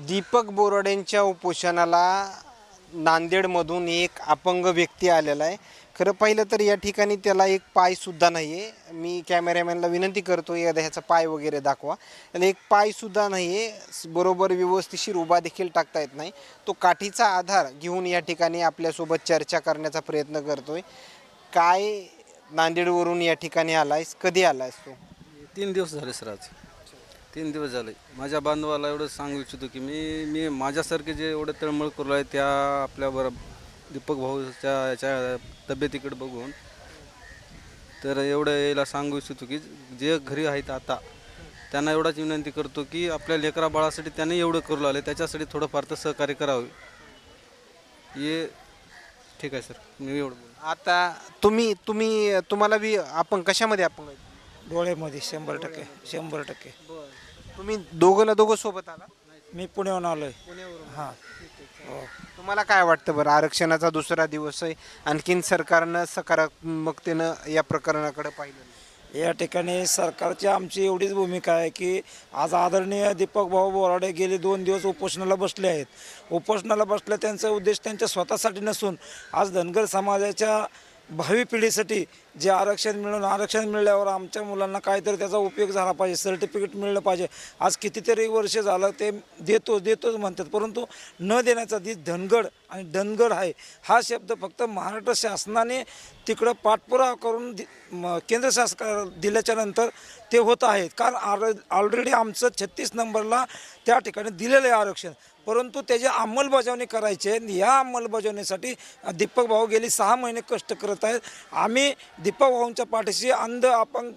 दीपक बोराडेंच्या उपोषणाला नांदेडमधून एक अपंग व्यक्ती आलेला आहे. खरं पाहिलं तर या ठिकाणी त्याला एक पायसुद्धा नाही आहे. मी कॅमेरामॅनला विनंती करतो एकदा ह्याचा पाय वगैरे दाखवा. त्याला एक पायसुद्धा नाही आहे, बरोबर व्यवस्थिशीर उभा देखील टाकता येत नाही. तो काठीचा आधार घेऊन या ठिकाणी आपल्यासोबत चर्चा करण्याचा प्रयत्न करतोय. काय नांदेडवरून या ठिकाणी आलायस, कधी आलायस तू? 3 दिवस झाले सर. आज 3 दिवस झाले. माझ्या बांधवाला एवढं सांगू इच्छितो की मी माझ्यासारखे जे एवढं तळमळ करू आहे त्या आपल्या दीपक भाऊच्या याच्या तब्येतीकडे बघून तर एवढं याला सांगू इच्छितो की जे घरी आहेत आता त्यांना एवढाच विनंती करतो की आपल्या लेकरा बाळासाठी त्यांनी एवढं करू लागले त्याच्यासाठी थोडंफार तर सहकार्य करावे. हे ठीक आहे सर, मी एवढं बोलतो. आता तुम्हाला बी आपण कशामध्ये अपंग आहे? डोळ्यामध्ये 100% तुम्ही दोघं सोबत आला? मी पुण्याहून आलोय. हां. तुम्हाला काय वाटतं बरं, आरक्षणाचा दुसरा दिवस आहे, आणखीन सरकारनं सकारात्मकतेनं या प्रकरणाकडे पाहिलं नाही? या ठिकाणी सरकारची आमची एवढीच भूमिका आहे की आज आदरणीय दीपक भाऊ बोराडे गेले 2 दिवस उपोषणाला बसले आहेत. उपोषणाला बसले त्यांचा उद्देश त्यांच्या स्वतःसाठी नसून आज धनगर समाजाच्या भावी पिढीसाठी जे आरक्षण मिळाल्यावर आमच्या मुलांना काहीतरी त्याचा उपयोग झाला पाहिजे, सर्टिफिकेट मिळलं पाहिजे. आज कितीतरी वर्ष झालं ते देतोच म्हणतात, परंतु न देण्याचा जी धनगड आणि धनगड आहे हा शब्द फक्त महाराष्ट्र शासनाने तिकडं पाठपुरावा करून केंद्र शासनाला दिल्याच्या नंतर ते होत आहेत. कारण ऑलरेडी आमचं 36 नंबरला त्या ठिकाणी दिलेलं आहे आरक्षण, परंतु त्याची अंमलबजावणी करायची आहे. या अंमलबजावणीसाठी दीपक भाऊ गेली 6 महिने कष्ट करत आहेत. आम्ही दीपक भाऊंच्या पाठीशी अंध अपंग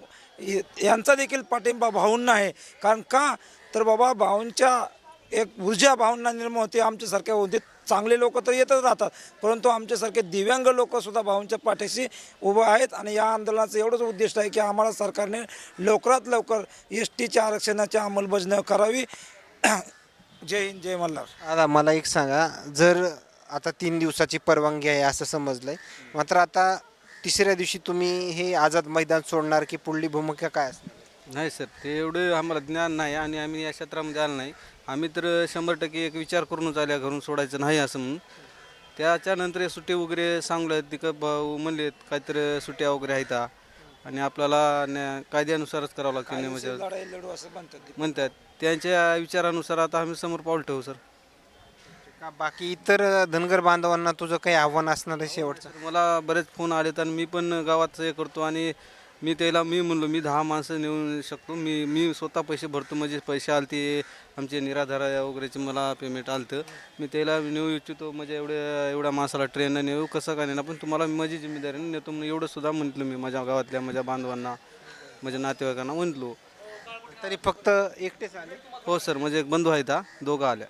यांचा देखील पाठिंबा भाऊंना आहे. कारण का तर बाबा भाऊंच्या एक ऊर्जा भावना निर्माण होते. आमच्यासारख्या होते चांगले लोक तर येतच राहतात, परंतु आमच्यासारखे दिव्यांग लोकसुद्धा भाऊंच्या पाठीशी उभं आहेत. आणि या आंदोलनाचं एवढंच उद्दिष्ट आहे की आम्हाला सरकारने लवकरात लवकर STच्या आरक्षणाची अंमलबजावणी करावी. जय हिंद, जय मल्हार. आता मला एक सांगा, जर आता 3 दिवसाची परवानगी आहे असं समजलंय, मात्र आता तिसऱ्या दिवशी तुम्ही हे आझाद मैदान सोडणार की पुढली भूमिका काय असणार? नाही सर, ते एवढं आम्हाला ज्ञान नाही आणि आम्ही या क्षेत्रामध्ये आलो नाही. आम्ही तर 100% एक विचार करूनच आल्या घरून सोडायचं नाही असं म्हणून. त्याच्यानंतर सुट्टी वगैरे सांगलं तिकडं भाऊ म्हणले काहीतरी सुट्ट्या वगैरे आहेत आणि आपल्याला कायद्यानुसारच करावं लागतं म्हणजे लढू असं म्हणतात. त्यांच्या विचारानुसार आता आम्ही समोर पाऊल ठेवू सर. का बाकी इतर धनगर बांधवांना तुझं काही आव्हान असणार आहे शेवटचं? मला बरेच फोन आलेत आणि मी पण गावात हे करतो आणि मी म्हणलो मी 10 माणसं नेऊ शकतो. मी स्वतः पैसे भरतो. म्हणजे पैसे आले ते आमचे निराधार वगैरेचे मला पेमेंट आलं तर मी त्याला नेऊ इच्छितो. म्हणजे एवढ्या माणसाला ट्रेननं नेऊ कसं काय नाही, पण तुम्हाला माझी जिम्मेदारी नेतो म्हणून एवढंसुद्धा म्हटलं मी माझ्या गावातल्या माझ्या बांधवांना माझ्या नातेवाईकांना म्हटलो. तरी फक्त एकटेच आले? हो सर, म्हणजे एक बंधू आहेत, दोघं आल्या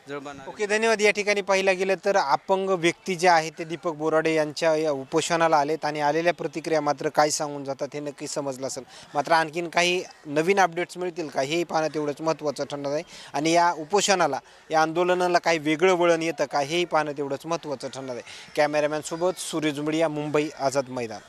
जळबाना. ओके, धन्यवाद. या ठिकाणी पाहिलं गेलं तर अपंग व्यक्ती जे आहे ते दीपक बोराडे यांच्या या उपोषणाला आलेत आणि आलेल्या प्रतिक्रिया मात्र काय सांगून जातात हे नक्की समजलं असेल. मात्र आणखीन काही नवीन अपडेट्स मिळतील का हेही पाहणं तेवढंच महत्त्वाचं ठरणार आहे. आणि या उपोषणाला या आंदोलनाला काही वेगळं वळण येतं का हेही पाहणं तेवढंच महत्त्वाचं ठरणार आहे. कॅमेरामॅनसोबत सूर्य जुमडिया, मुंबई आझाद मैदान.